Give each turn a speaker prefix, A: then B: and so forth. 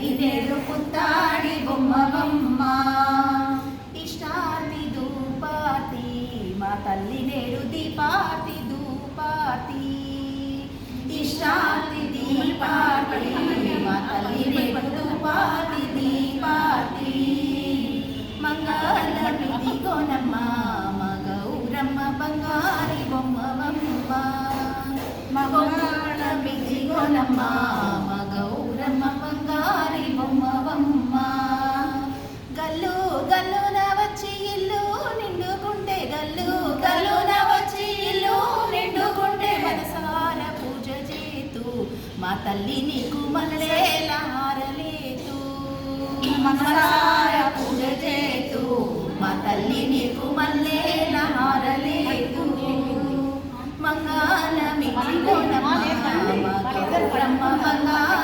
A: తల్లి నేడు పుత్తాడి బొమ్మవమ్మ ఇష్టార్తి దూపాతి మా తల్లి నేడు దీపాతి దూపాతి ఇష్టార్తి దీపాతి మా తల్లి నేడు దూపాతి దీపాతి మంగళమిది కోనమ్మ మగౌరమ్మ బంగారి బొమ్మవమ్మ మంగళమిది కోనమ్మ మగౌరమ్మ బంగారి బొమ్మవమ్మ గల్లు గల్లున వచ్చి ఇల్లు నిండుకుంటే గల్లు గల్లున వచ్చి ఇల్లు నిండుకుంటే మనసార పూజ చేతు మా తల్లి నీకు మల్లెల హారలేదు మనసార పూజ చేతు మా తల్లి నీకు మల్లెల హారలేదు మంగళమిది కోనమ్మ మగౌరమ్మ బంగారి